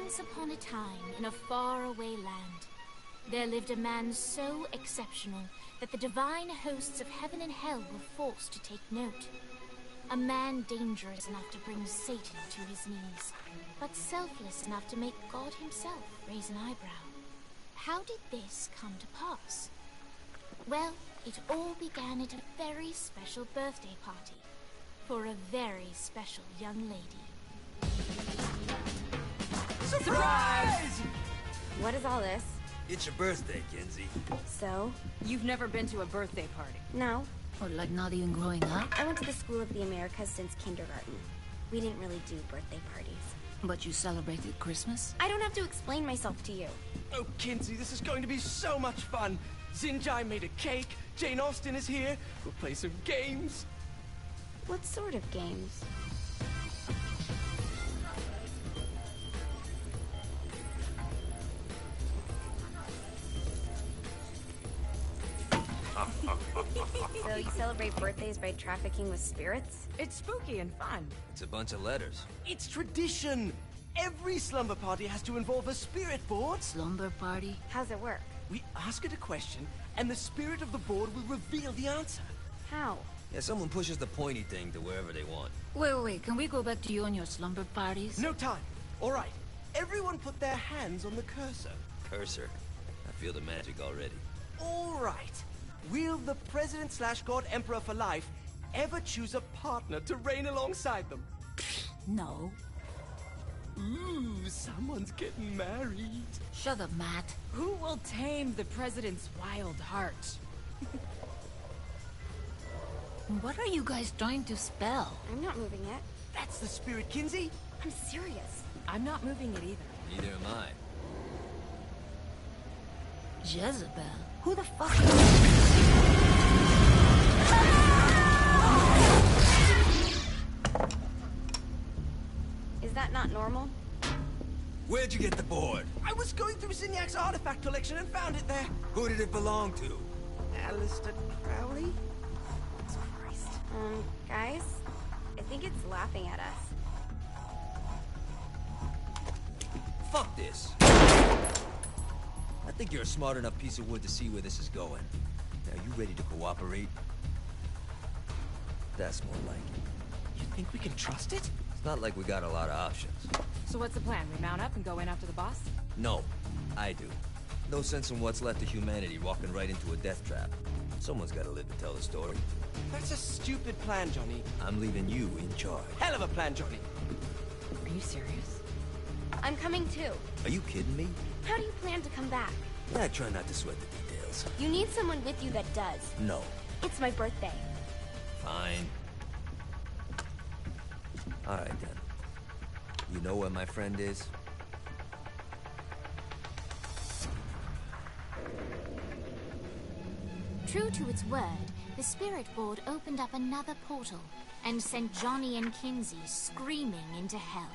Once upon a time, in a faraway land, there lived a man so exceptional that the divine hosts of heaven and hell were forced to take note. A man dangerous enough to bring Satan to his knees, but selfless enough to make God himself raise an eyebrow. How did this come to pass? Well, it all began at a very special birthday party for a very special young lady. Surprise! What is all this? It's your birthday, Kinsey. So? You've never been to a birthday party? No. Or like not even growing up? I went to the School of the Americas since kindergarten. We didn't really do birthday parties. But you celebrated Christmas? I don't have to explain myself to you. Oh, Kinsey, this is going to be so much fun. Xinjai made a cake, Jane Austen is here, we'll play some games. What sort of games? So you celebrate birthdays by trafficking with spirits? It's spooky and fun. It's a bunch of letters. It's tradition. Every slumber party has to involve a spirit board. Slumber party? How's it work? We ask it a question, and the spirit of the board will reveal the answer. How? Yeah, someone pushes the pointy thing to wherever they want. Wait, can we go back to you and your slumber parties? No time. All right. Everyone put their hands on the cursor. Cursor. I feel the magic already. All right. Will the President/God Emperor for life ever choose a partner to reign alongside them? No. Ooh, someone's getting married. Shut up, Matt. Who will tame the president's wild heart? What are you guys trying to spell? I'm not moving it. That's the spirit, Kinsey. I'm serious. I'm not moving it either. Neither am I. Jezebel? Who the fuck Is that not normal? Where'd you get the board? I was going through Zinniak's artifact collection and found it there. Who did it belong to? Alistair Crowley? Christ. Guys? I think it's laughing at us. Fuck this. I think you're a smart enough piece of wood to see where this is going. Now, you ready to cooperate? That's more like it. You think we can trust it? It's not like we got a lot of options. So what's the plan? We mount up and go in after the boss? No, I do. No sense in what's left of humanity walking right into a death trap. Someone's gotta live to tell the story. That's a stupid plan, Johnny. I'm leaving you in charge. Hell of a plan, Johnny. Are you serious? I'm coming too. Are you kidding me? How do you plan to come back? I try not to sweat the details. You need someone with you that does. No. It's my birthday. Fine. Alright then. You know where my friend is? True to its word, the spirit board opened up another portal and sent Johnny and Kinsey screaming into hell.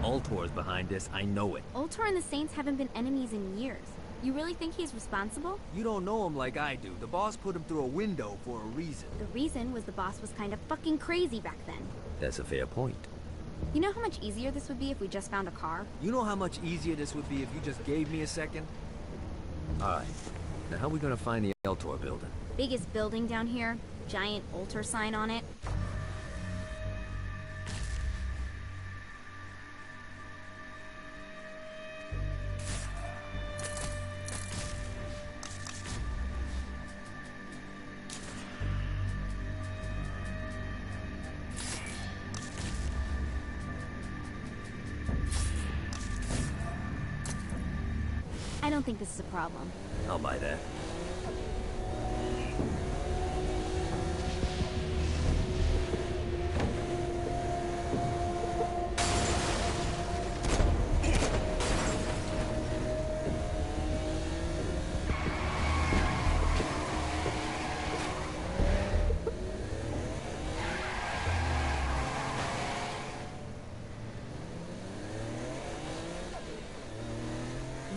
Ultor's behind this, I know it. Ultor and the Saints haven't been enemies in years. You really think he's responsible? You don't know him like I do. The boss put him through a window for a reason. The reason was the boss was kind of fucking crazy back then. That's a fair point. You know how much easier this would be if we just found a car? You know how much easier this would be if you just gave me a second? Alright. Now how are we gonna find the Ultor building? Biggest building down here. Giant Ultor sign on it. I don't think this is a problem. I'll buy that.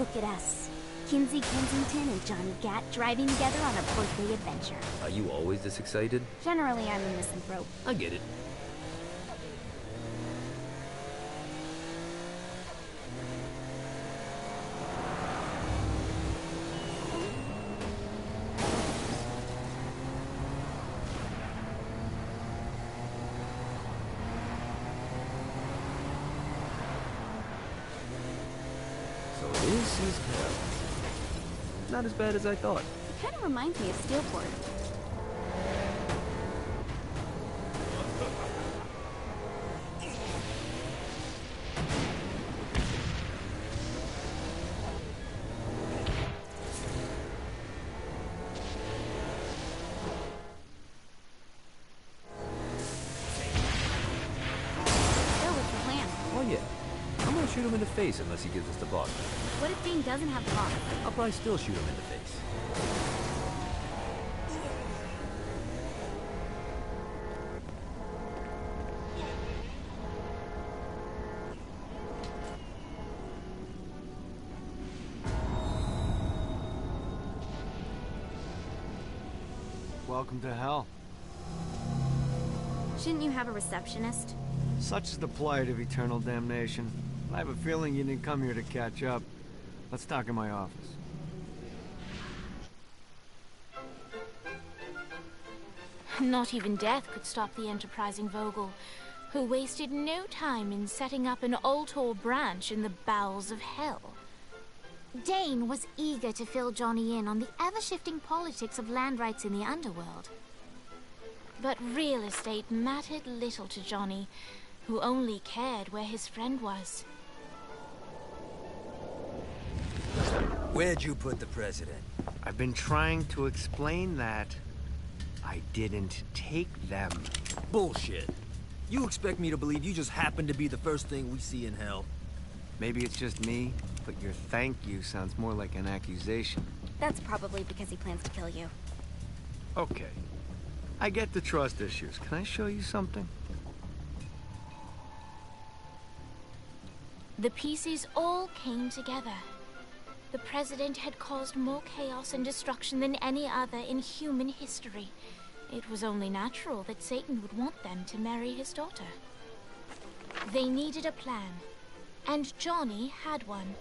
Look at us. Kinsey Kensington and Johnny Gat driving together on a birthday adventure. Are you always this excited? Generally, I'm a misanthrope. I get it. So this is hell. Not as bad as I thought. It kind of reminds me of Steelport. Oh yeah. I'm gonna shoot him in the face unless he gives us the bug. What if Dane doesn't have the box? I'll probably still shoot him in the face. Welcome to hell. Shouldn't you have a receptionist? Such is the plight of eternal damnation. I have a feeling you didn't come here to catch up. Let's talk in my office. Not even death could stop the enterprising Vogel, who wasted no time in setting up an Ultor branch in the bowels of hell. Dane was eager to fill Johnny in on the ever-shifting politics of land rights in the underworld. But real estate mattered little to Johnny, who only cared where his friend was. Where'd you put the president? I've been trying to explain that. I didn't take them. Bullshit. You expect me to believe you just happened to be the first thing we see in hell? Maybe it's just me, but your thank you sounds more like an accusation. That's probably because he plans to kill you. Okay. I get the trust issues. Can I show you something? The pieces all came together. The president had caused more chaos and destruction than any other in human history. It was only natural that Satan would want them to marry his daughter. They needed a plan, and Johnny had one.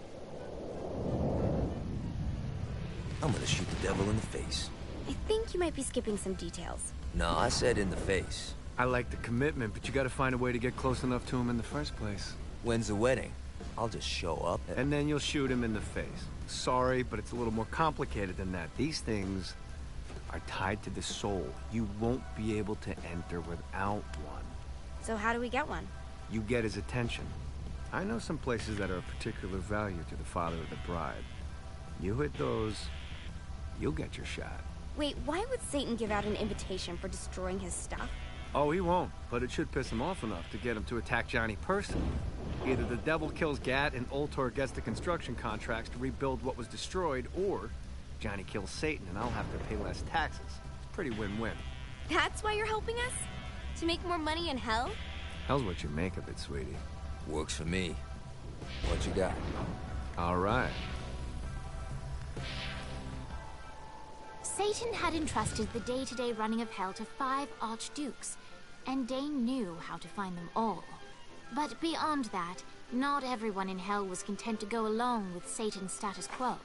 I'm gonna shoot the devil in the face. I think you might be skipping some details. No, I said in the face. I like the commitment, but you gotta find a way to get close enough to him in the first place. When's the wedding? I'll just show up And then you'll shoot him in the face. Sorry, but it's a little more complicated than that. These things are tied to the soul. You won't be able to enter without one. So how do we get one? You get his attention. I know some places that are of particular value to the father of the bride. You hit those, you'll get your shot. Wait, why would Satan give out an invitation for destroying his stuff? Oh, he won't, but it should piss him off enough to get him to attack Johnny personally. Either the devil kills Gat and Ultor gets the construction contracts to rebuild what was destroyed, or Johnny kills Satan and I'll have to pay less taxes. It's pretty win-win. That's why you're helping us? To make more money in hell? Hell's what you make of it, sweetie. Works for me. What you got? All right. Satan had entrusted the day-to-day running of hell to 5 archdukes, and Dane knew how to find them all. But beyond that, not everyone in hell was content to go along with Satan's status quo.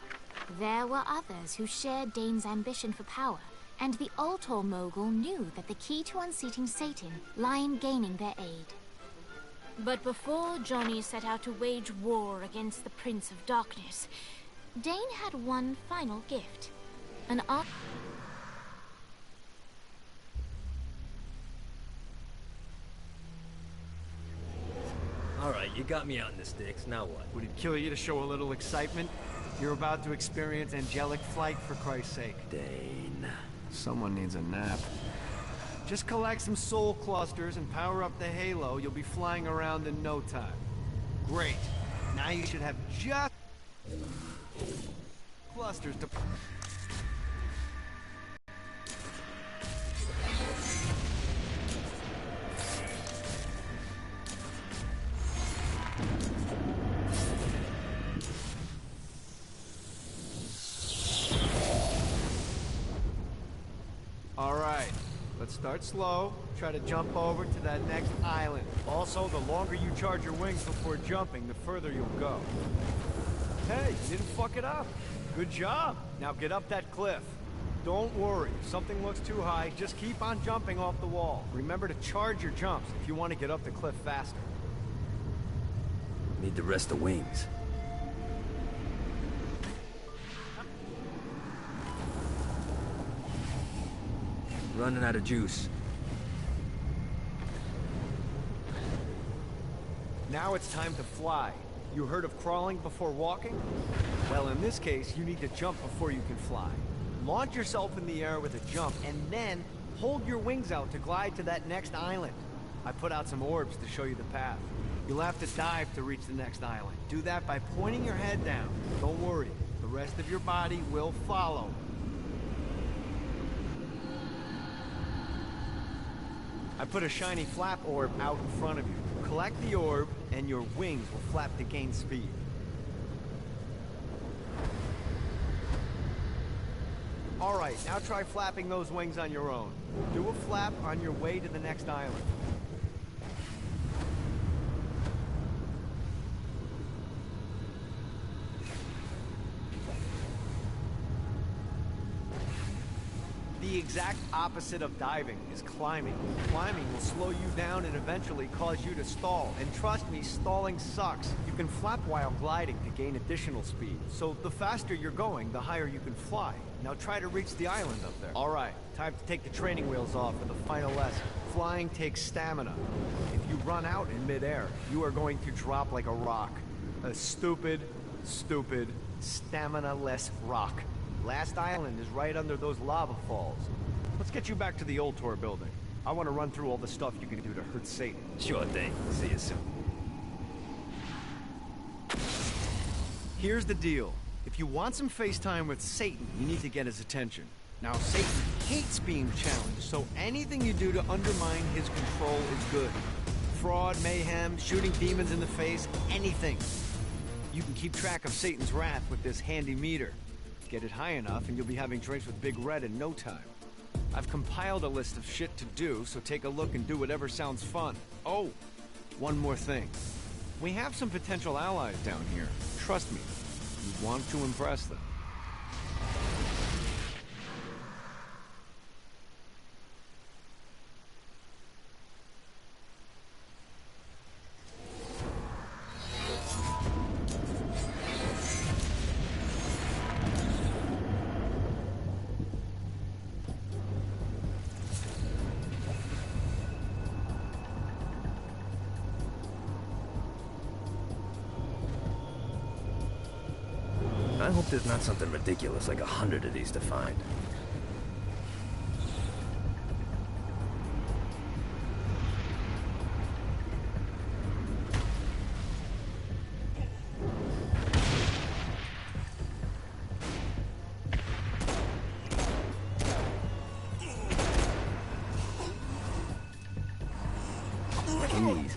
There were others who shared Dane's ambition for power, and the Ultor mogul knew that the key to unseating Satan lay in gaining their aid. But before Johnny set out to wage war against the Prince of Darkness, Dane had one final gift. An arc... Alright, you got me out in the sticks, now what? Would it kill you to show a little excitement? You're about to experience angelic flight, for Christ's sake. Dane. Someone needs a nap. Just collect some soul clusters and power up the halo. You'll be flying around in no time. Great. Now you should have just clusters to... Start slow. Try to jump over to that next island. Also, the longer you charge your wings before jumping, the further you'll go. Hey, you didn't fuck it up. Good job. Now get up that cliff. Don't worry, if something looks too high, just keep on jumping off the wall. Remember to charge your jumps if you want to get up the cliff faster. Need to rest the wings. Running out of juice. Now it's time to fly. You heard of crawling before walking? Well, in this case, you need to jump before you can fly. Launch yourself in the air with a jump, and then hold your wings out to glide to that next island. I put out some orbs to show you the path. You'll have to dive to reach the next island. Do that by pointing your head down. Don't worry, the rest of your body will follow. I put a shiny flap orb out in front of you. Collect the orb, and your wings will flap to gain speed. Alright, now try flapping those wings on your own. Do a flap on your way to the next island. The exact opposite of diving is climbing. Climbing will slow you down and eventually cause you to stall. And trust me, stalling sucks. You can flap while gliding to gain additional speed. So the faster you're going, the higher you can fly. Now try to reach the island up there. All right, time to take the training wheels off for the final lesson. Flying takes stamina. If you run out in midair, you are going to drop like a rock. A stupid, stamina-less rock. Last island is right under those lava falls. Let's get you back to the Ultor building. I want to run through all the stuff you can do to hurt Satan. Sure thing. See you soon. Here's the deal. If you want some face time with Satan, you need to get his attention. Now, Satan hates being challenged, so anything you do to undermine his control is good. Fraud, mayhem, shooting demons in the face, anything. You can keep track of Satan's wrath with this handy meter. Get it high enough and you'll be having drinks with Big Red in no time. I've compiled a list of shit to do, so take a look and do whatever sounds fun. Oh, one more thing. We have some potential allies down here. Trust me, you want to impress them. I hope there's not something ridiculous like 100 of these to find. Jeez.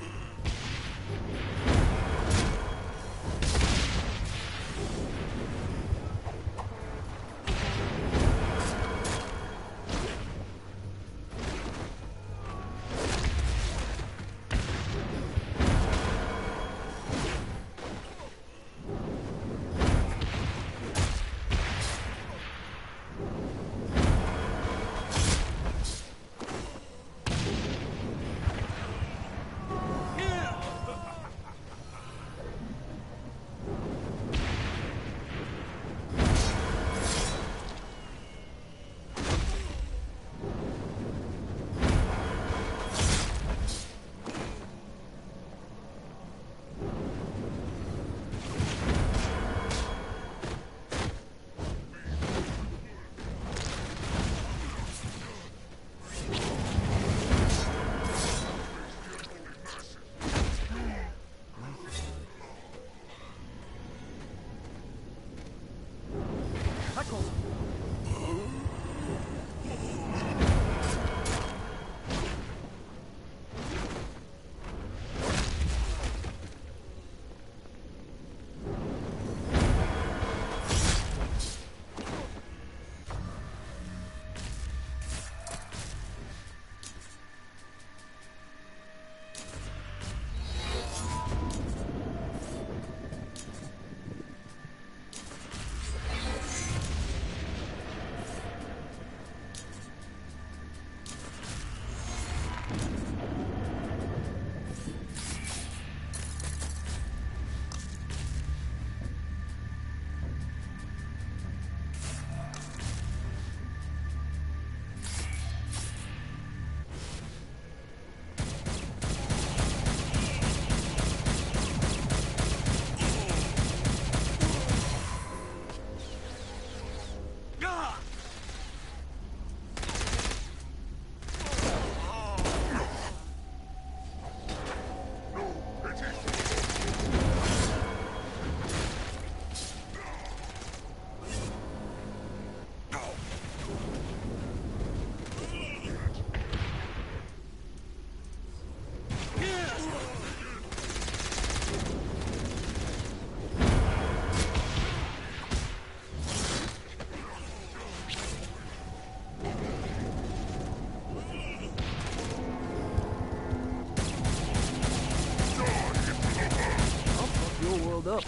up.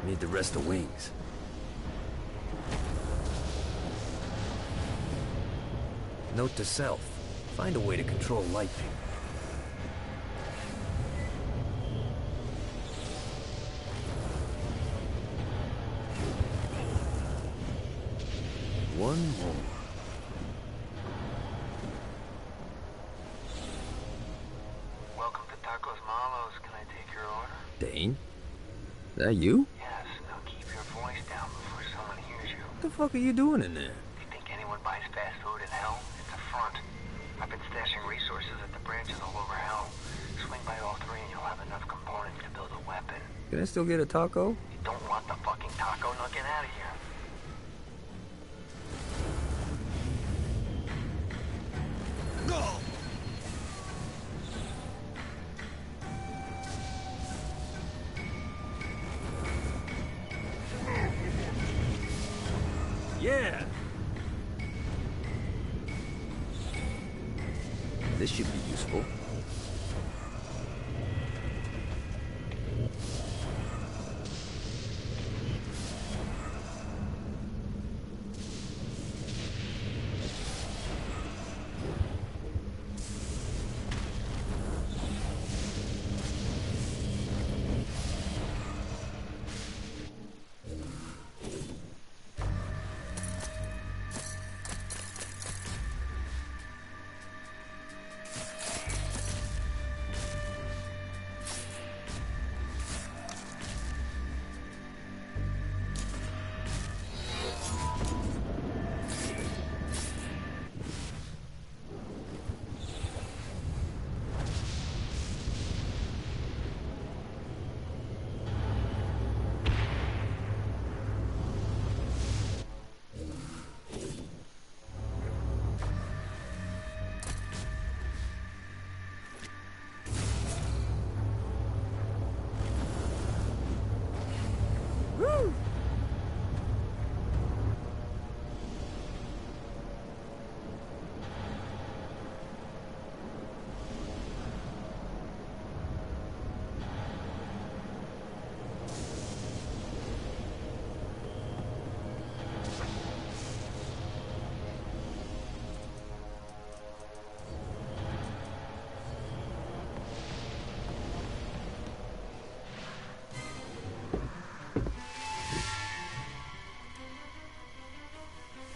Need the rest of wings. Note to self. Find a way to control lightning. One more. Welcome to Tacos Malos. Can I take your order? Dane? Is that you? Yes. Now keep your voice down before someone hears you. What the fuck are you doing in there? Do you think anyone buys fast food in hell? It's a front. I've been stashing resources at the branches all over hell. Swing by all three and you'll have enough components to build a weapon. Can I still get a taco? You don't want the fucking taco? Now get out of here. Yeah! This should be useful.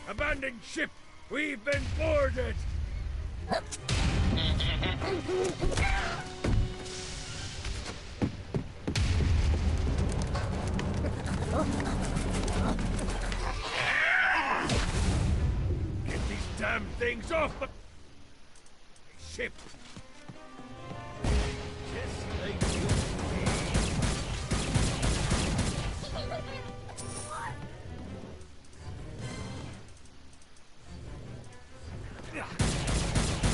Abandoned ship! We've been boarded! hands off the ship! Just like you.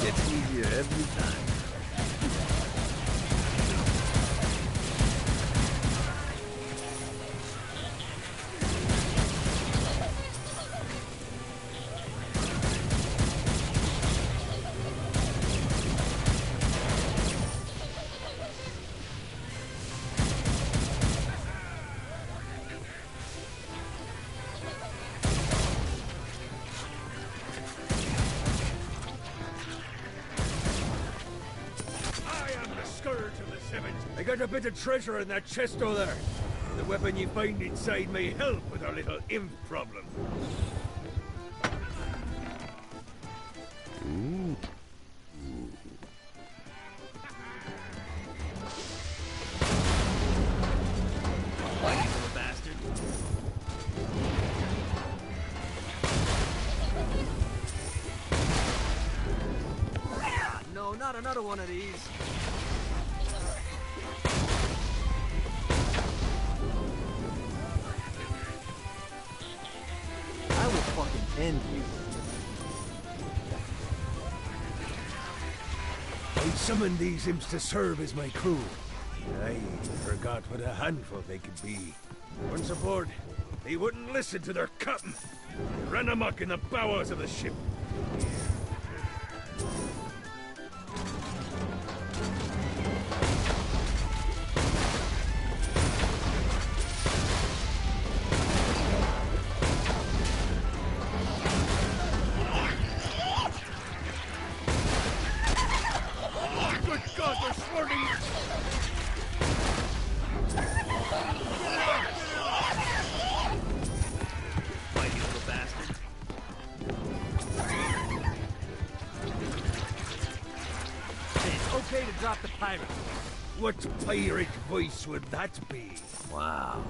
It's easier every time. I got a bit of treasure in that chest over there. The weapon you find inside may help with our little imp problem. Whiny little bastard. No, not another one of these. I will fucking end you. I summoned these imps to serve as my crew. I forgot what a handful they could be. Once aboard, they wouldn't listen to their captain. They ran amok in the bowels of the ship. Okay to drop the pirate. What pirate voice would that be? Wow.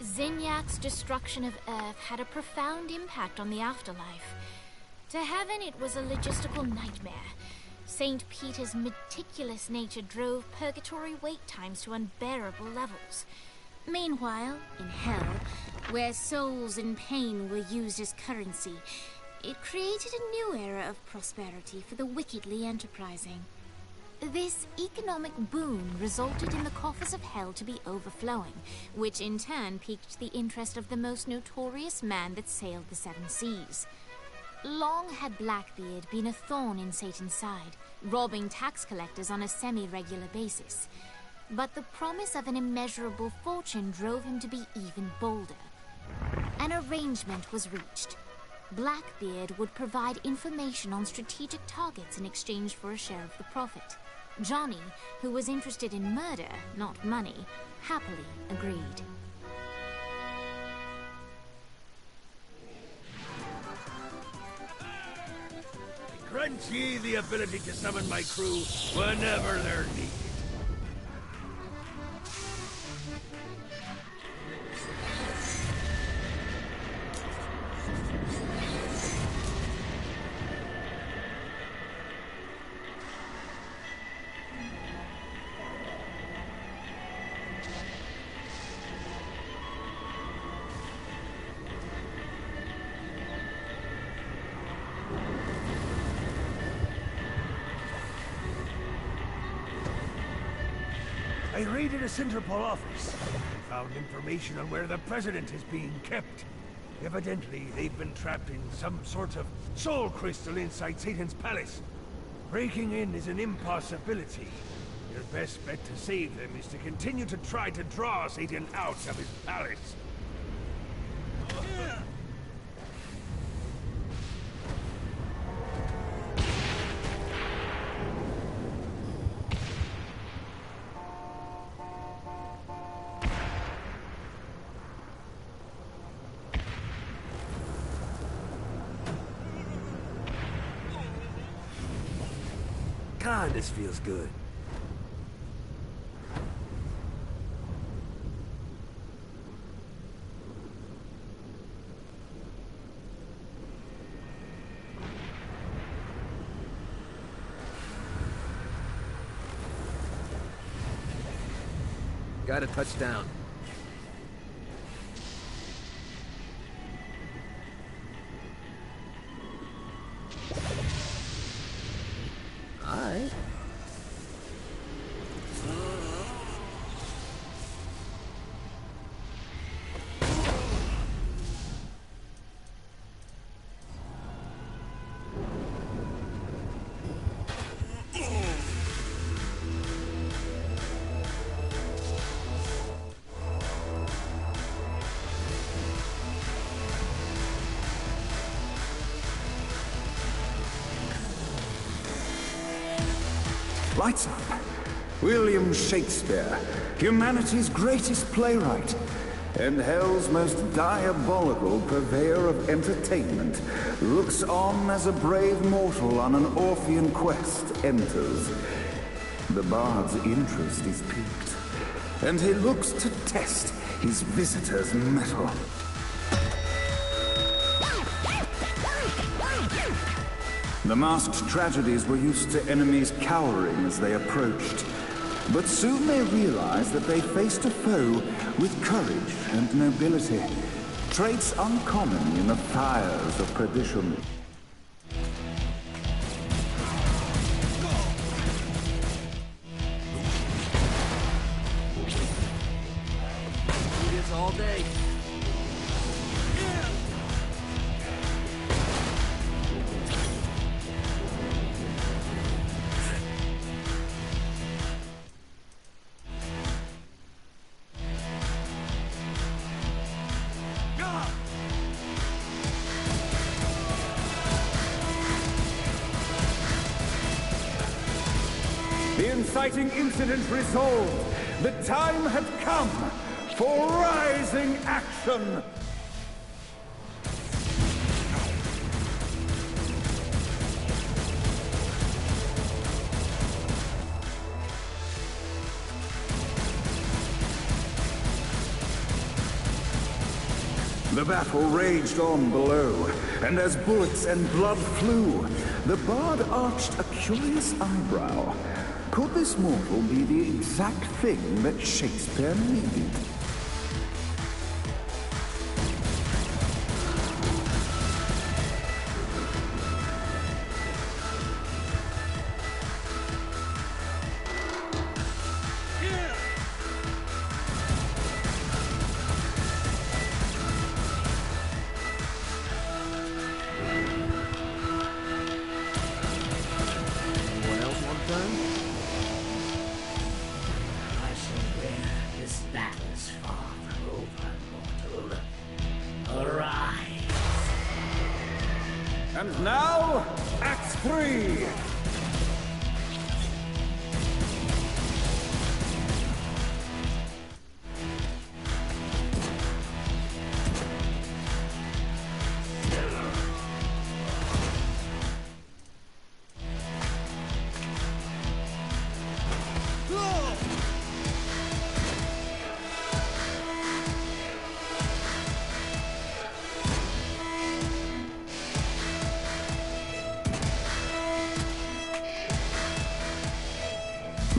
Zinyak's destruction of Earth had a profound impact on the afterlife. To heaven, it was a logistical nightmare. St. Peter's meticulous nature drove purgatory wait times to unbearable levels. Meanwhile, in hell, where souls in pain were used as currency, it created a new era of prosperity for the wickedly enterprising. This economic boon resulted in the coffers of hell to be overflowing, which in turn piqued the interest of the most notorious man that sailed the seven seas. Long had Blackbeard been a thorn in Satan's side, robbing tax collectors on a semi-regular basis. But the promise of an immeasurable fortune drove him to be even bolder. An arrangement was reached. Blackbeard would provide information on strategic targets in exchange for a share of the profit. Johnny, who was interested in murder, not money, happily agreed. Grant ye the ability to summon my crew whenever they're needed. I raided a Sinterpol office and found information on where the President is being kept. Evidently, they've been trapped in some sort of soul crystal inside Satan's palace. Breaking in is an impossibility. Your best bet to save them is to continue to try to draw Satan out of his palace. God, this feels good. Gotta touch down. Alright. Lights up. William Shakespeare, humanity's greatest playwright, and hell's most diabolical purveyor of entertainment, looks on as a brave mortal on an Orphean quest enters. The bard's interest is piqued, and he looks to test his visitor's mettle. The masked tragedies were used to enemies cowering as they approached. But soon they realized that they faced a foe with courage and nobility, traits uncommon in the fires of perdition. Do this all day. The inciting incident resolved. The time had come for rising action. The battle raged on below, and as bullets and blood flew, the bard arched a curious eyebrow. Could this mortal be the exact thing that Shakespeare needed? And now, Act 3!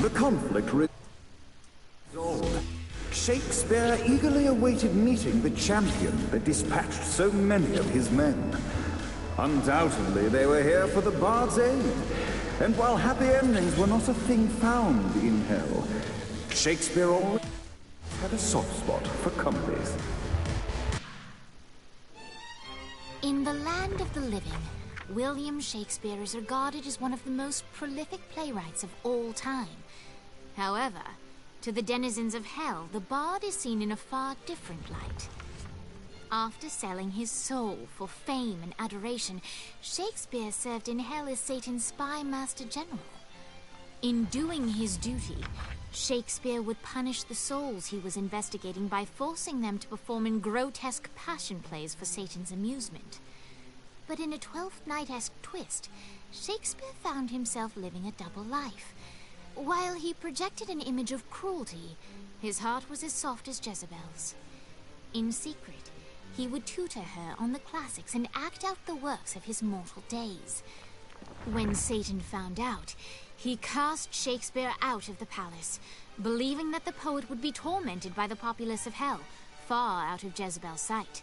The conflict resolved. Shakespeare eagerly awaited meeting the champion that dispatched so many of his men. Undoubtedly, they were here for the bard's aid. And while happy endings were not a thing found in hell, Shakespeare always had a soft spot for comedies. In the land of the living, William Shakespeare is regarded as one of the most prolific playwrights of all time. However, to the denizens of hell, the bard is seen in a far different light. After selling his soul for fame and adoration, Shakespeare served in hell as Satan's spy master general. In doing his duty, Shakespeare would punish the souls he was investigating by forcing them to perform in grotesque passion plays for Satan's amusement. But in a Twelfth Night-esque twist, Shakespeare found himself living a double life. While he projected an image of cruelty, his heart was as soft as Jezebel's. In secret, he would tutor her on the classics and act out the works of his mortal days. When Satan found out, He cast Shakespeare out of the palace, believing that the poet would be tormented by the populace of hell, far out of Jezebel's sight.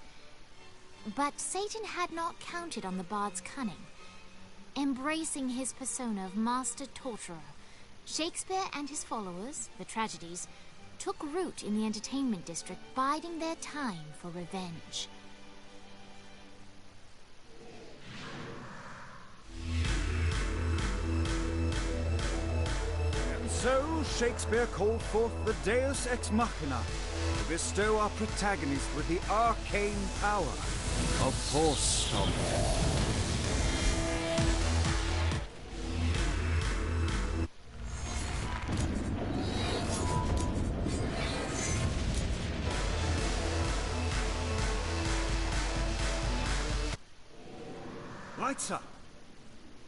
But Satan had not counted on the bard's cunning. Embracing his persona of master torturer, Shakespeare and his followers, the tragedies, took root in the entertainment district, biding their time for revenge. And so Shakespeare called forth the Deus Ex Machina to bestow our protagonist with the arcane power of Force Stomp. Lights up.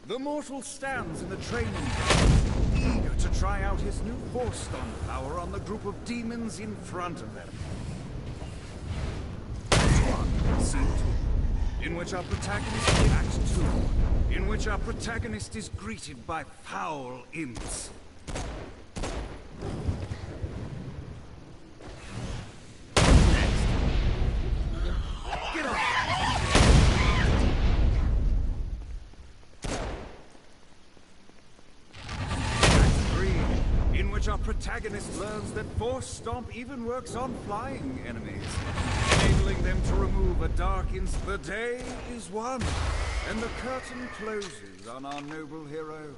The mortal stands in the training ground, eager to try out his new Force Stomp power on the group of demons in front of them. Scene 2, in which our protagonist Act 2, in which our protagonist is greeted by foul imps. Get up! Our protagonist learns that Force Stomp even works on flying enemies, enabling them to remove a dark instant. The day is won, and the curtain closes on our noble hero.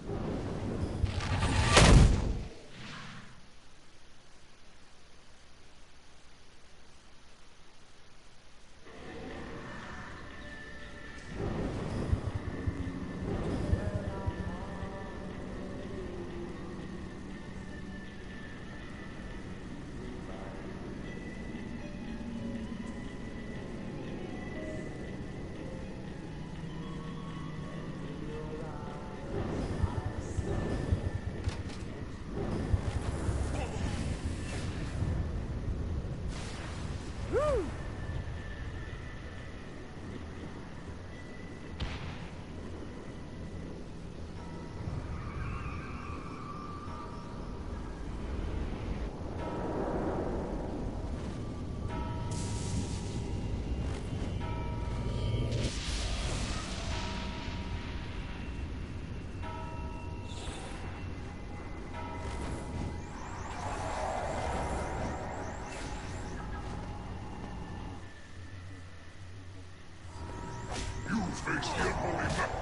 Face the unholy map.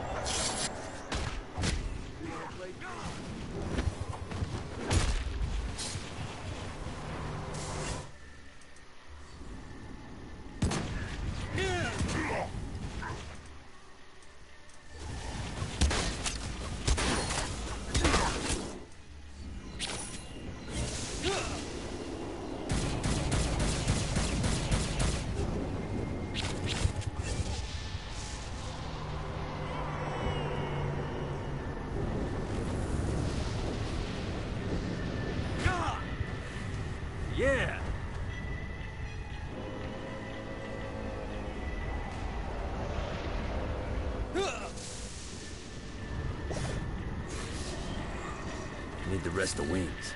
Yeah! Need the rest of wings.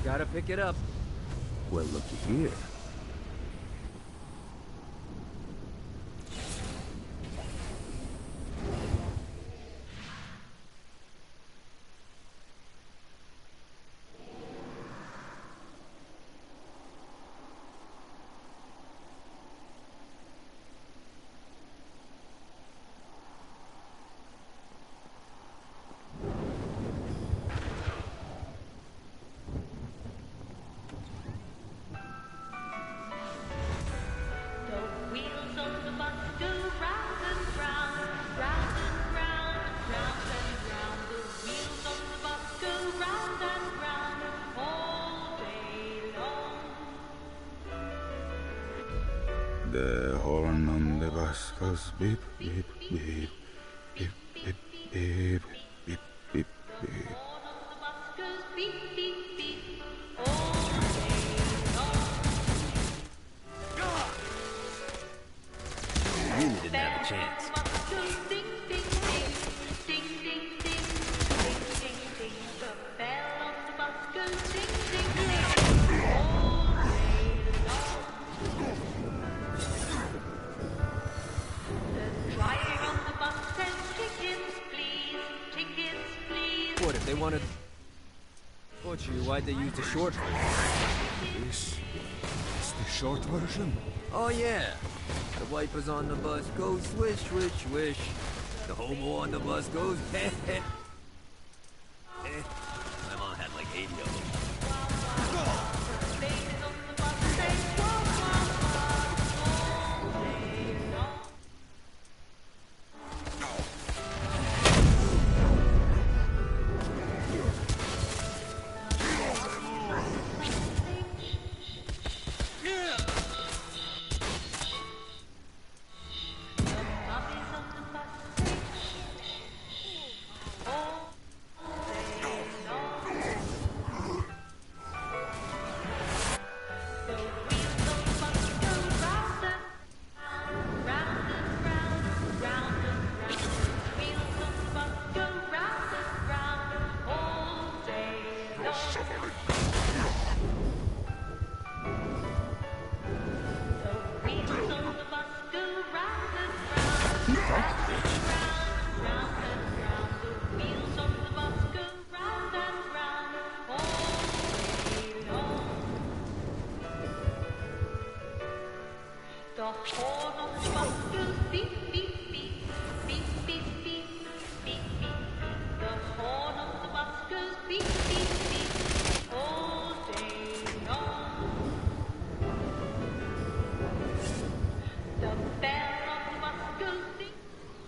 Gotta pick it up. Well, looky here. bus goes beep, beep, beep, beep, beep, beep, beep, beep, beep. You really didn't have a chance. What, if they wanted... Butcher, why'd they use the short version? This is the short version? Oh yeah. The wipers on the bus go swish, swish, swish. The hobo on the bus goes heh heh. My mom had like 80 of them.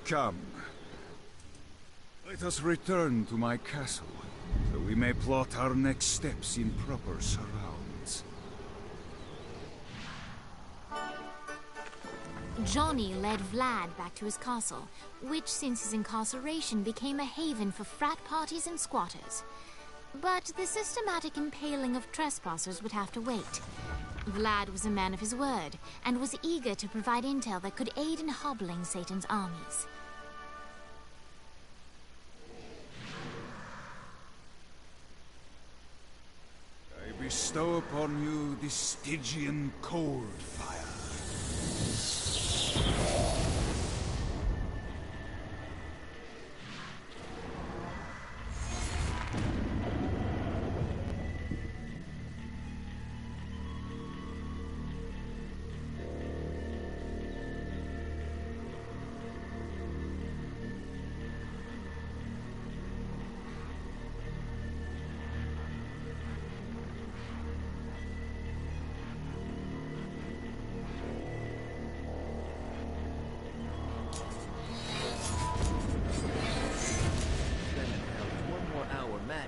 Come. Let us return to my castle, so we may plot our next steps in proper surrounds. Johnny led Vlad back to his castle, which since his incarceration became a haven for frat parties and squatters. But the systematic impaling of trespassers would have to wait. Vlad was a man of his word, and was eager to provide intel that could aid in hobbling Satan's armies. I bestow upon you the Stygian cold fire.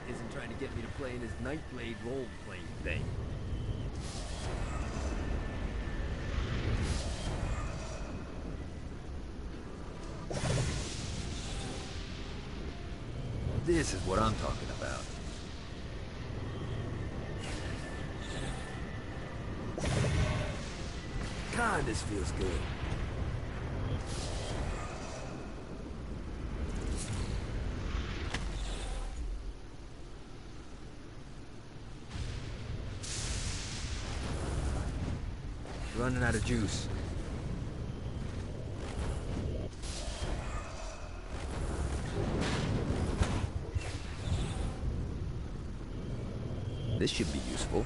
Isn't trying to get me to play in his Nightblade role-playing thing. This is what I'm talking about. God, this feels good. Running out of juice. This should be useful.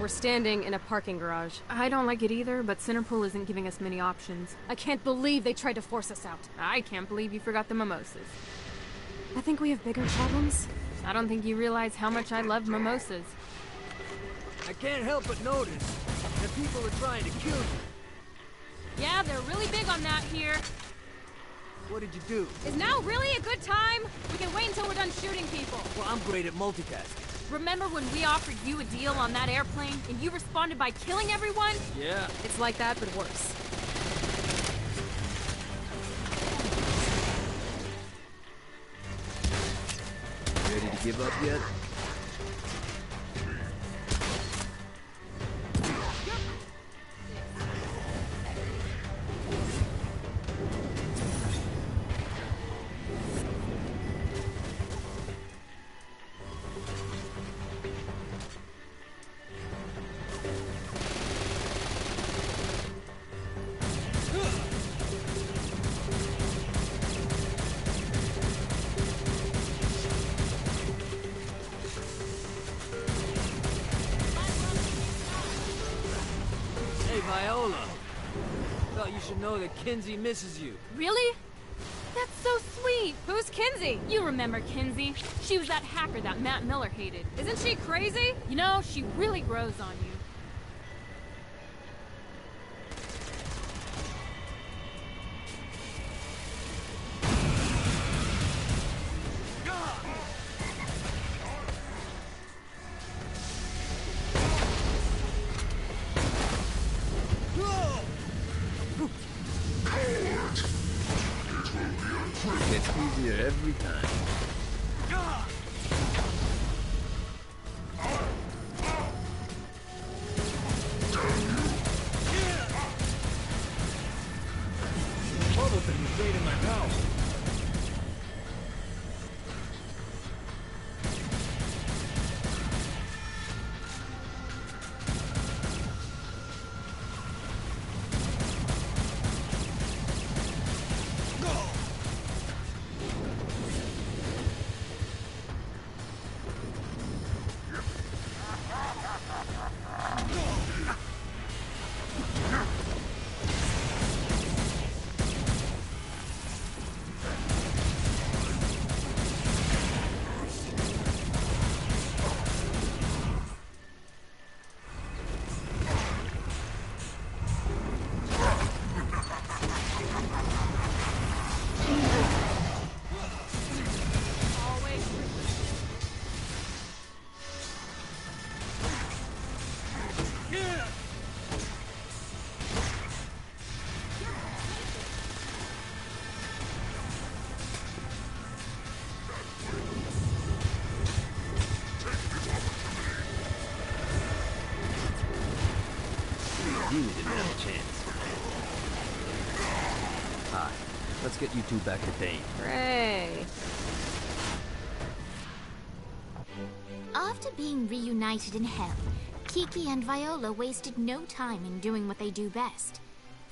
We're standing in a parking garage. I don't like it either, but Centerpool isn't giving us many options. I can't believe they tried to force us out. I can't believe you forgot the mimosas. I think we have bigger problems. I don't think you realize how much I love mimosas. I can't help but notice that people are trying to kill you. Yeah, they're really big on that here. What did you do? Is now really a good time? We can wait until we're done shooting people. Well, I'm great at multitasking. Remember when we offered you a deal on that airplane and you responded by killing everyone? Yeah. It's like that, but worse. Ready to give up yet? Viola! Thought you should know that Kinzie misses you. Really? That's so sweet! Who's Kinzie? You remember Kinzie. She was that hacker that Matt Miller hated. Isn't she crazy? You know, she really grows on you. Gets easier every time. Almost an invade in my house. You didn't have a chance. Hi. Let's get you two back to Dane. Hooray. After being reunited in hell, Kiki and Viola wasted no time in doing what they do best: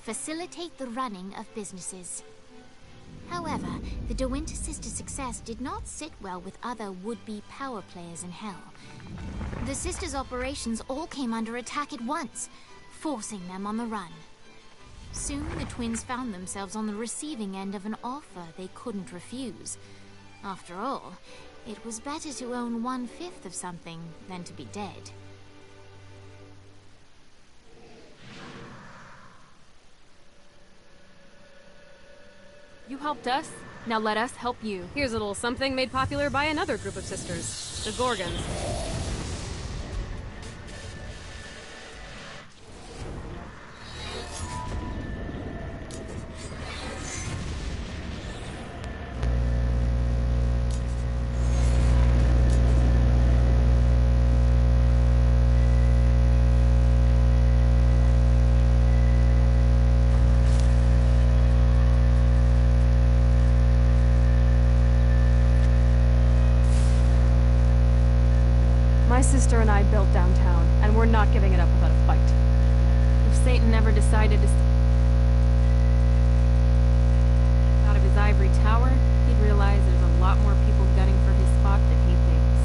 facilitate the running of businesses. However, the De Winter sisters' success did not sit well with other would-be power players in hell. The sisters' operations all came under attack at once, forcing them on the run. Soon, the twins found themselves on the receiving end of an offer they couldn't refuse. After all, it was better to own 1/5 of something than to be dead. You helped us, now let us help you. Here's a little something made popular by another group of sisters, the Gorgons. My sister and I built downtown, and we're not giving it up without a fight. If Satan never decided to out of his ivory tower, he'd realize there's a lot more people gunning for his spot than he thinks.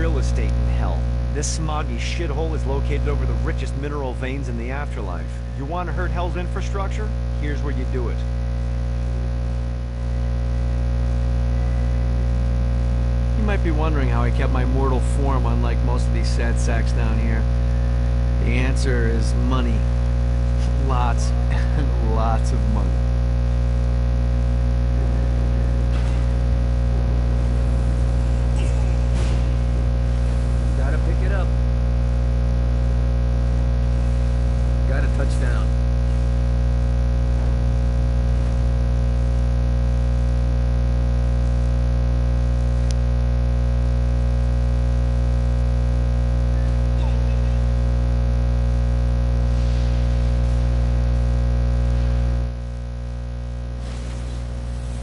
real estate in hell. This smoggy shithole is located over the richest mineral veins in the afterlife. You want to hurt Hell's infrastructure? Here's where you do it. You might be wondering how I kept my mortal form unlike most of these sad sacks down here. The answer is money. Lots and lots of money. Gotta pick it up. Got a touchdown.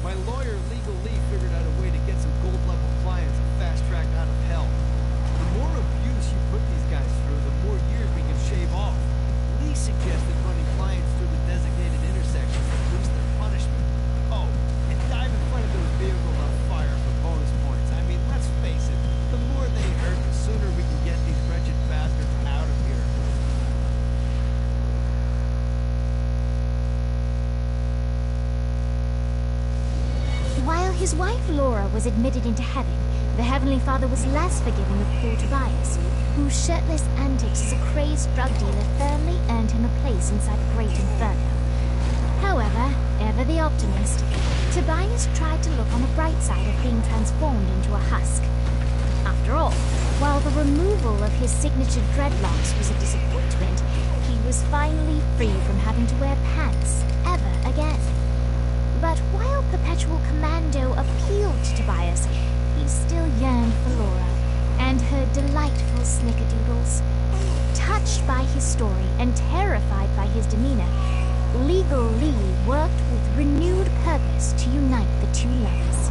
My lawyer, Legal Lee, figured out a way to get some gold-level clients and fast-track out of hell. The more abuse you put these guys through, the more years we can shave off. Lee suggested running clients through the designated intersections to boost their punishment. Oh, and dive in front of those vehicles on fire for bonus points. I mean, let's face it, the more they hurt, the sooner we can get these wretched bastards out of here. While his wife Laura was admitted into heaven, the Heavenly Father was less forgiving of Paul Tobias, whose shirtless antics as a crazed drug dealer firmly earned him a place inside the Great Inferno. However, ever the optimist, Tobias tried to look on the bright side of being transformed into a husk. After all, while the removal of his signature dreadlocks was a disappointment, he was finally free from having to wear pants ever again. But while Perpetual Commando appealed to Tobias, he still yearned for Laura and her delightful snickerdoodles. Touched by his story and terrified by his demeanor, Legal Lee worked with renewed purpose to unite the two lovers.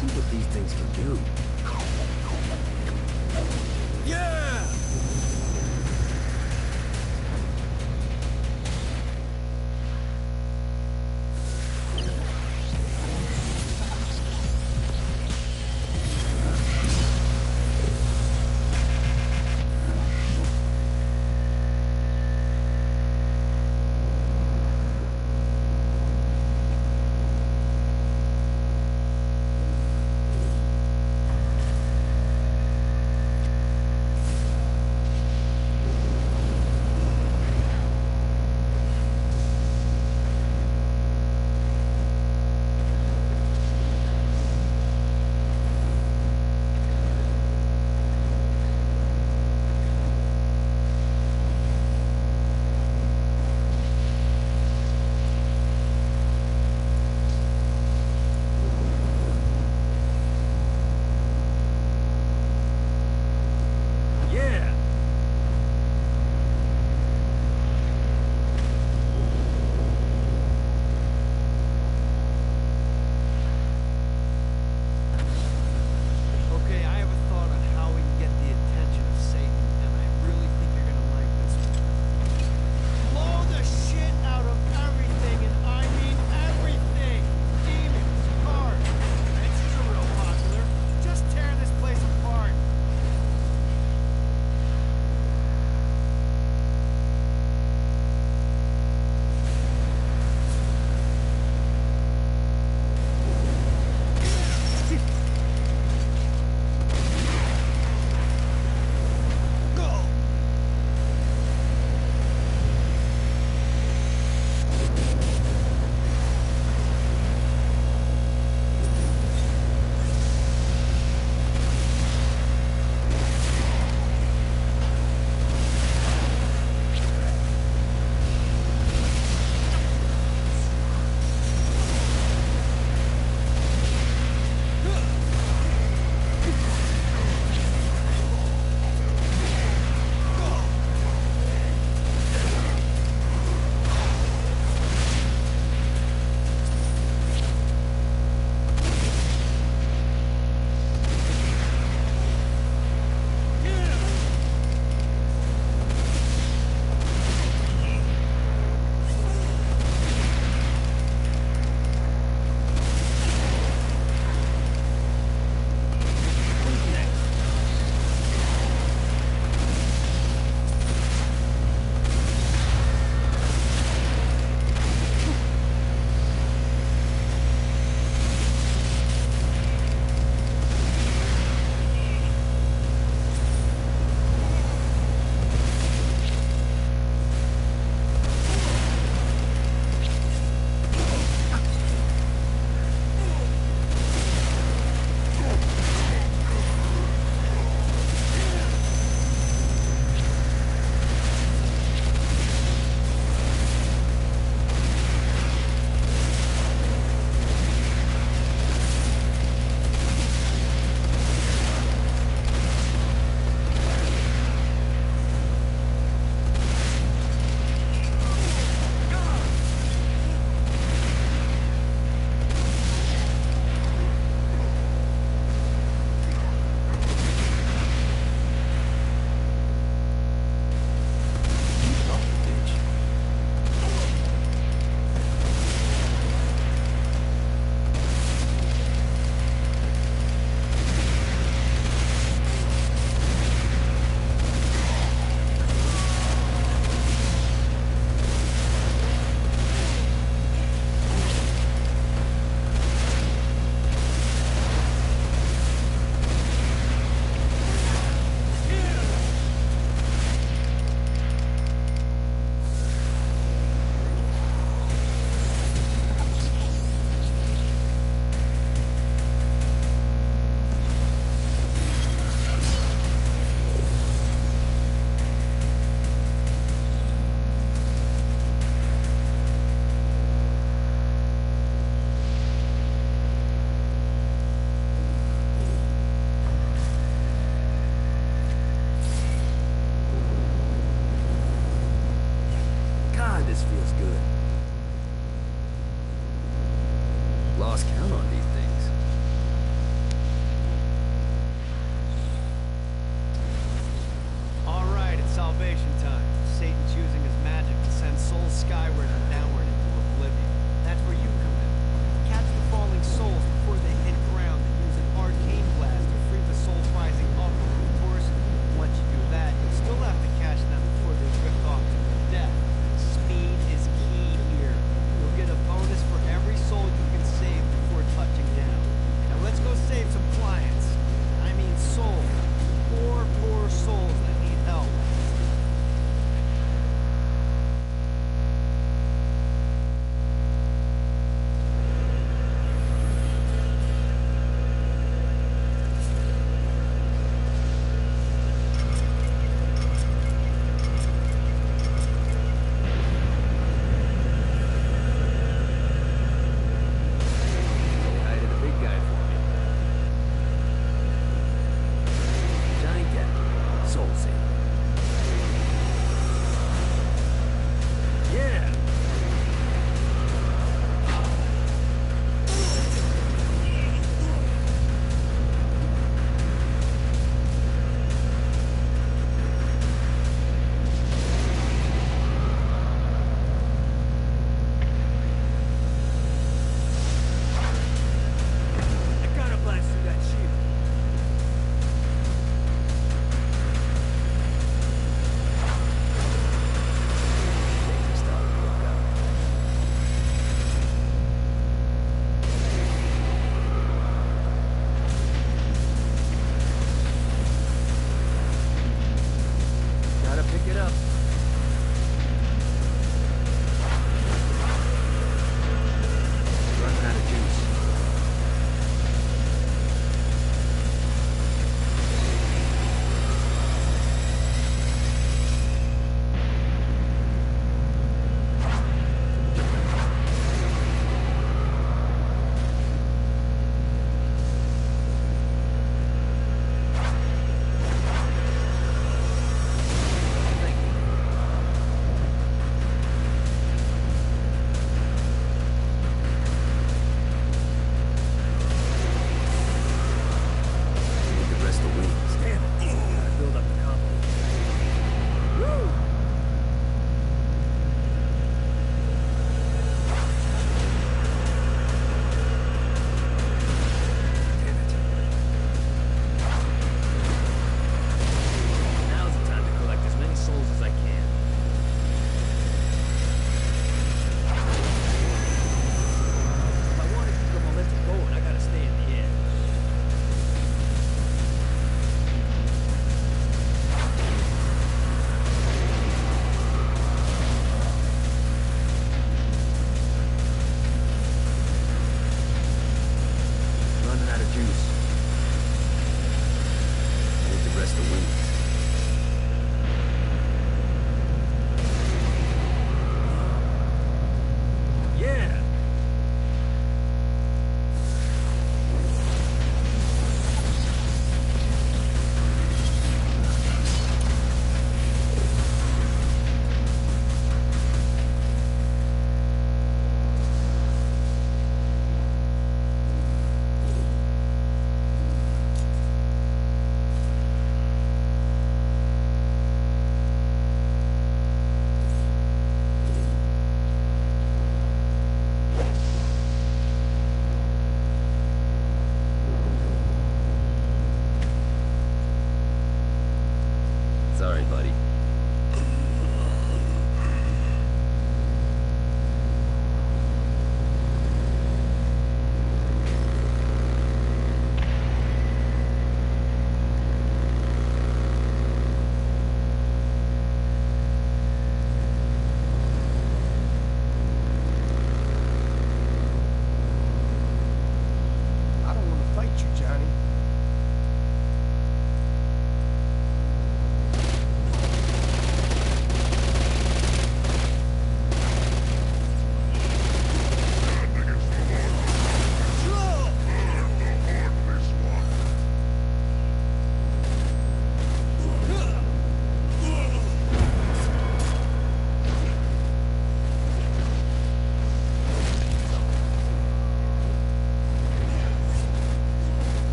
see what these things can do. Yeah! Lost count on these things.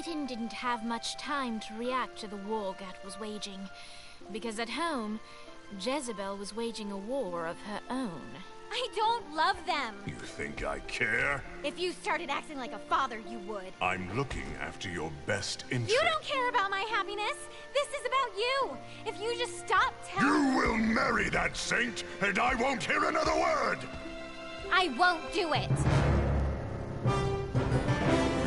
Satan didn't have much time to react to the war Gat was waging, because at home, Jezebel was waging a war of her own. I don't love them. You think I care? If you started acting like a father, you would. I'm looking after your best interest. You don't care about my happiness. This is about you. If you just stop telling... You will marry that saint, and I won't hear another word! I won't do it.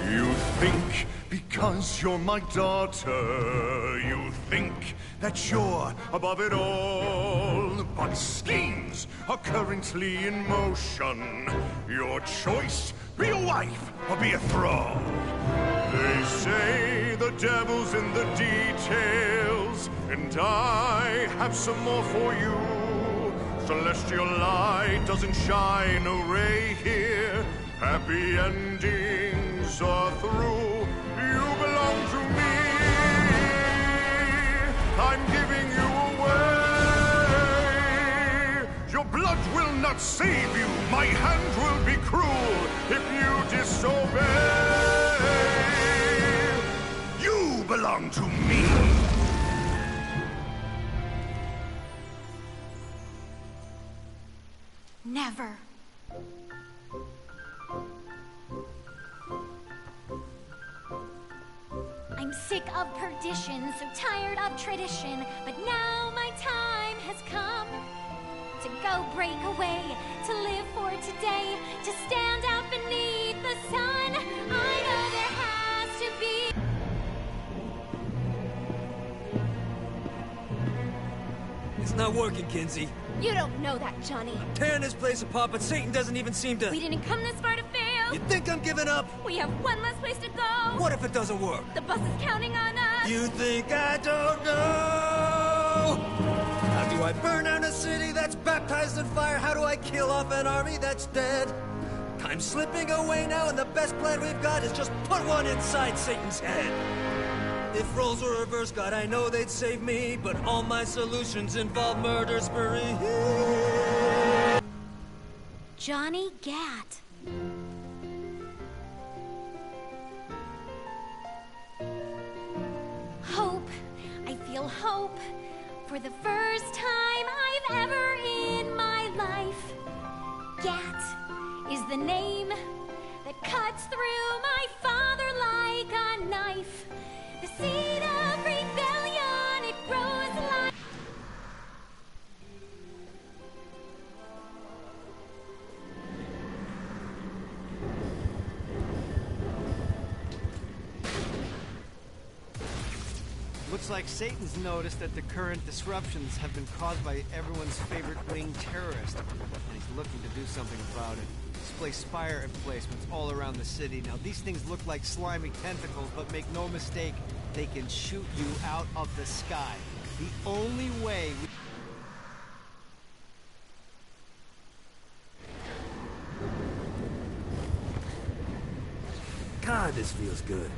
You think because you're my daughter, you think that you're above it all. But schemes are currently in motion. Your choice, be a wife or be a thrall. They say the devil's in the details, and I have some more for you. Celestial light doesn't shine a ray here. Happy endings are through. You belong to me. I'm giving you away. Your blood will not save you. My hand will be cruel if you disobey. You belong to me. Never. I'm sick of perdition, so tired of tradition, but now my time has come to go break away, to live for today, to stand out beneath the sun. I know there has to be... It's not working, Kinzie. You don't know that, Johnny. Tearing this place apart, but Satan doesn't even seem to... We didn't come this far to fail. You think I'm giving up? We have one less place to go. What if it doesn't work? The bus is counting on us. You think I don't know? How do I burn down a city that's baptized in fire? How do I kill off an army that's dead? Time's slipping away now, and the best plan we've got is just put one inside Satan's head. If roles were reversed, God, I know they'd save me, but all my solutions involve murder spree. Johnny Gat. Hope. I feel hope. For the first time I've ever in my life. Gat is the name that cuts through my father like a knife. The seed of rebellion, it grows like... Looks like Satan's noticed that the current disruptions have been caused by everyone's favorite winged terrorist, and he's looking to do something about it. Display spire emplacements all around the city. Now, these things look like slimy tentacles, but make no mistake, they can shoot you out of the sky. The only way God, this feels good.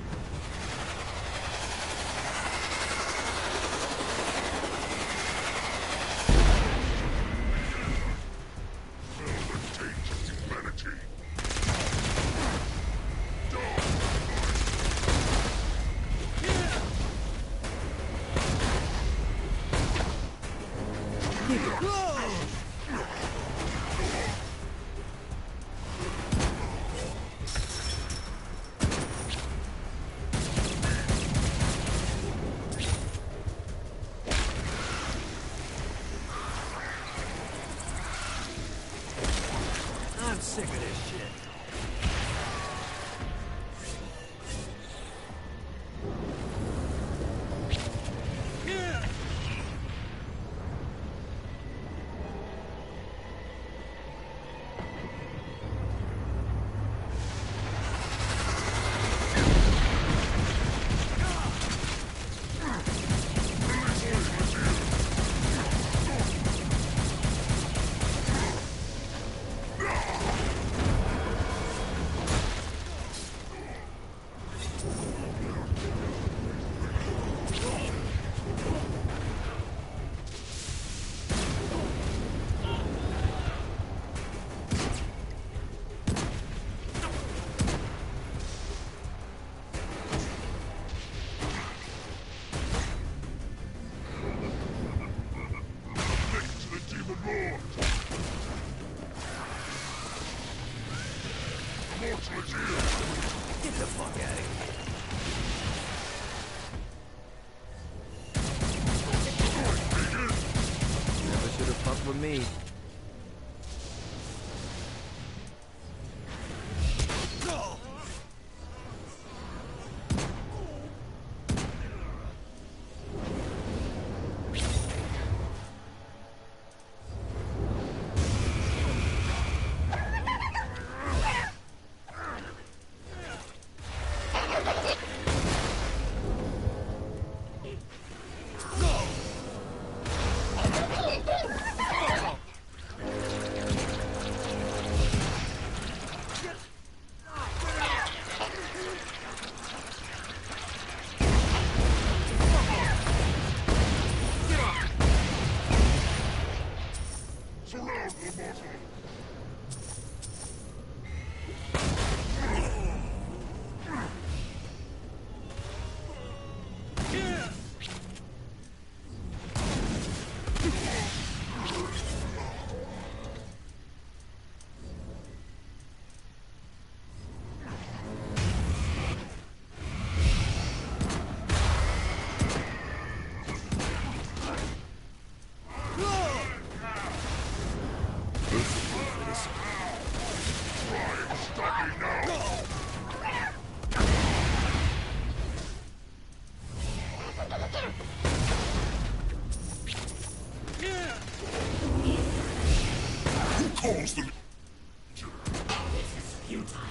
Calls the... This is futile.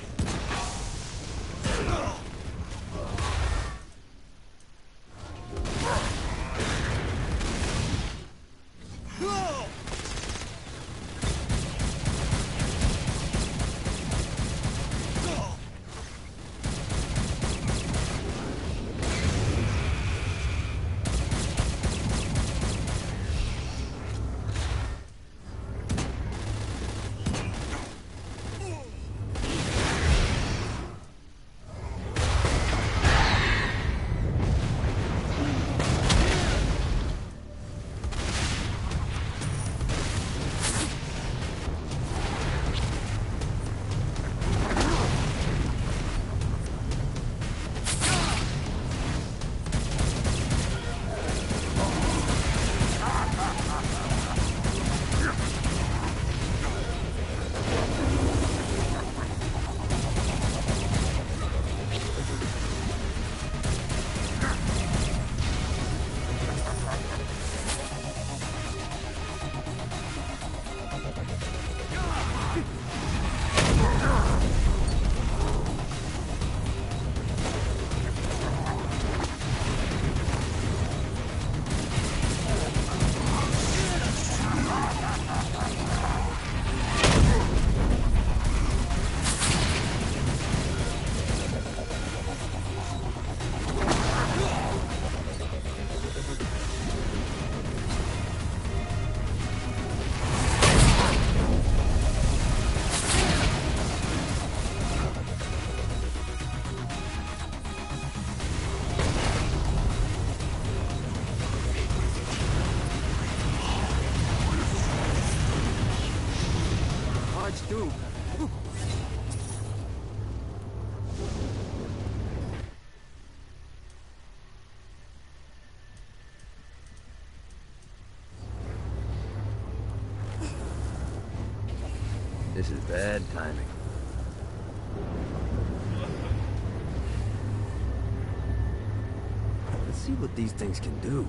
This is bad timing. Let's see what these things can do.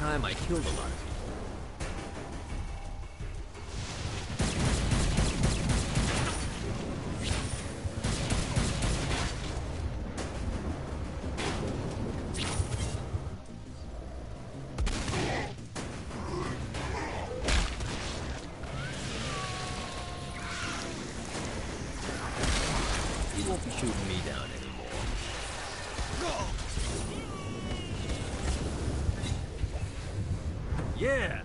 time, I killed a lot of people. You won't be shooting me down anymore. Yeah!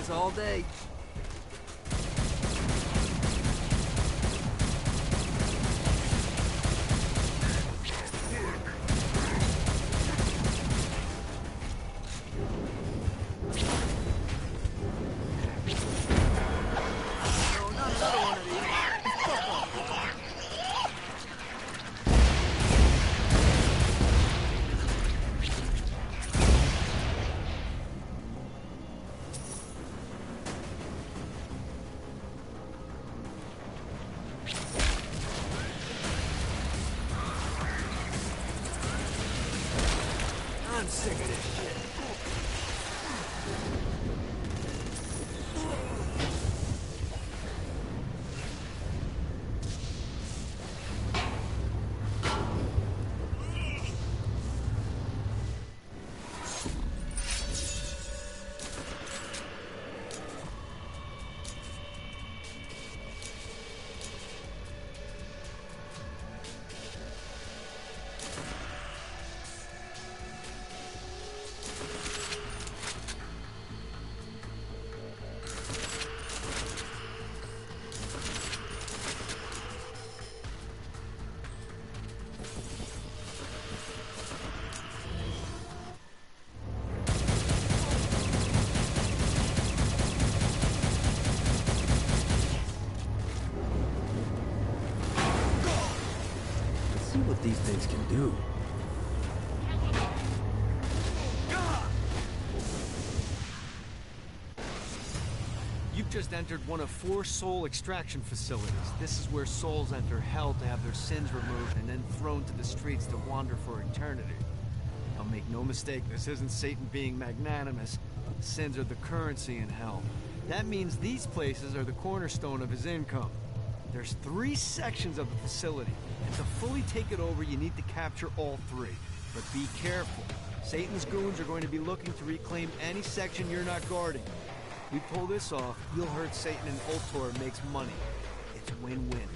All day. I'm sick of this shit. See what these things can do. You've just entered one of 4 soul extraction facilities. This is where souls enter hell to have their sins removed and then thrown to the streets to wander for eternity. Now make no mistake, this isn't Satan being magnanimous. Sins are the currency in hell. That means these places are the cornerstone of his income. There's 3 sections of the facility, and to fully take it over, you need to capture all 3. But be careful. Satan's goons are going to be looking to reclaim any section you're not guarding. If we pull this off, you'll hurt Satan and Ultor makes money. It's win-win.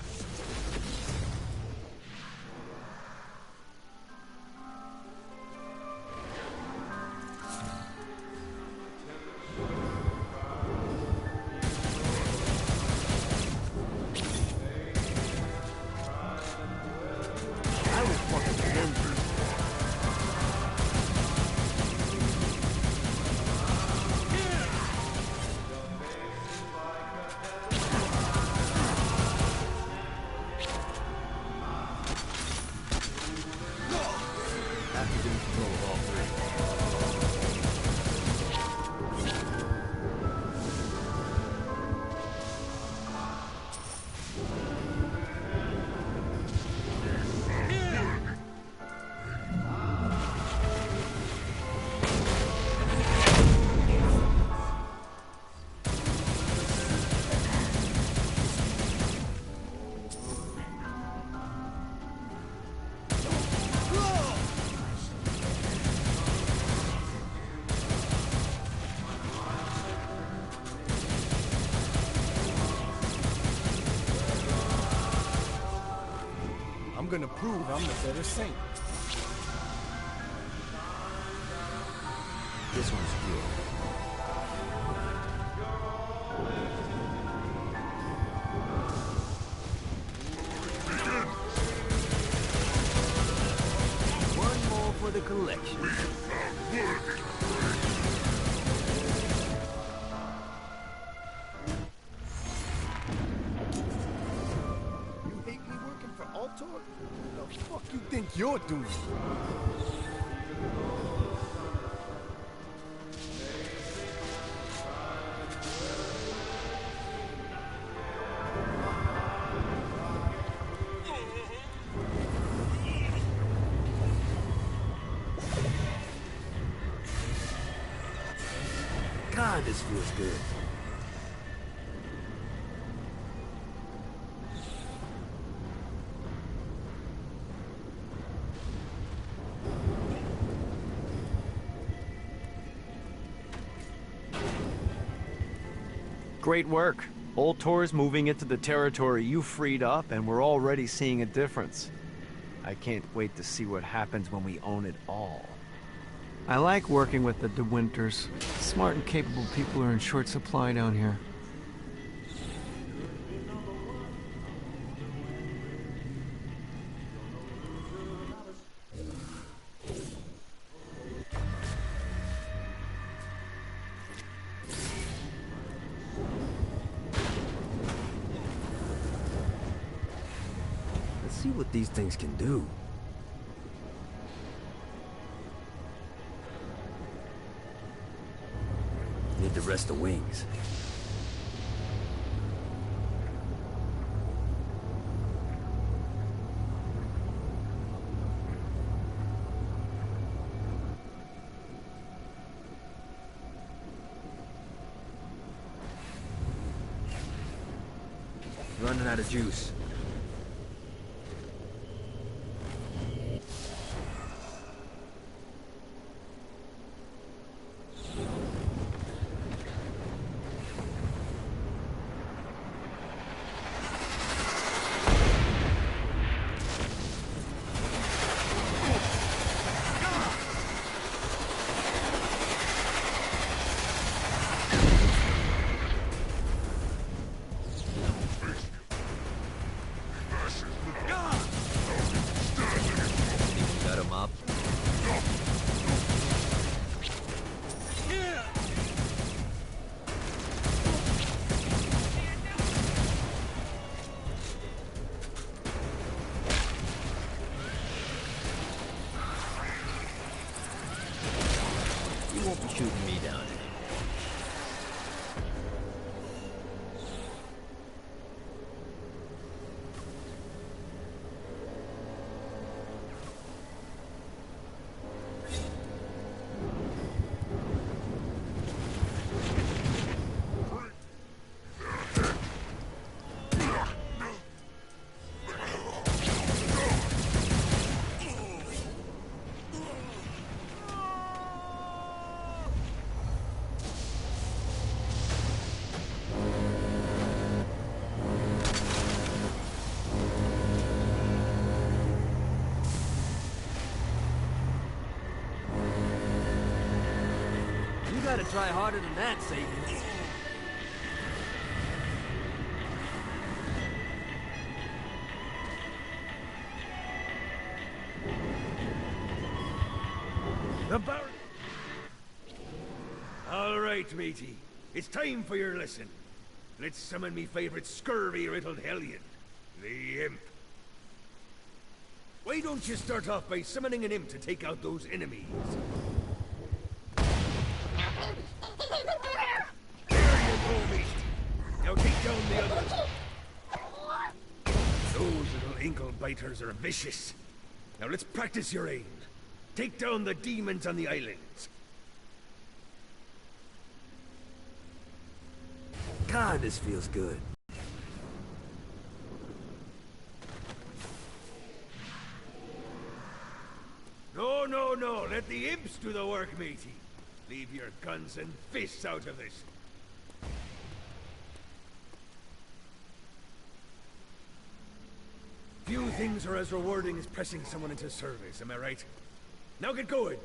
gonna prove I'm the better saint. This one's good. One more for the collection. You hate me working for Ultor? The fuck you think you're doing? God, this feels good. Great work. Ultor's moving into the territory you freed up, and we're already seeing a difference. I can't wait to see what happens when we own it all. I like working with the De Winters. Smart and capable people are in short supply down here. Let's see what these things can do. Need to rest the wings. Running out of juice. Got him up. You won't be shooting me down. You gotta try harder than that, Satan. The Baron... All right, matey. It's time for your lesson. Let's summon me favorite scurvy-riddled hellion, the Imp. Why don't you start off by summoning an Imp to take out those enemies? There you go, mate. Now take down the others. Those little ankle biters are vicious. Now let's practice your aim. Take down the demons on the islands. God, this feels good. No, no, no. Let the imps do the work, matey. Leave your guns and fists out of this. Few things are as rewarding as pressing someone into service, am I right? Now get going!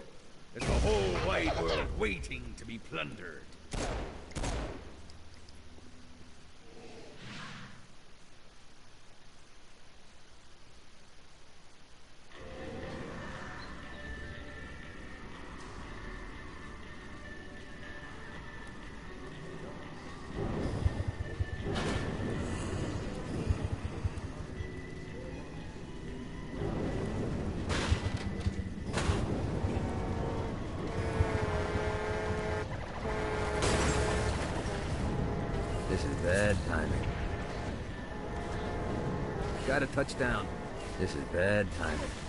There's a whole wide world waiting to be plundered. This is bad timing. Got a touchdown. This is bad timing.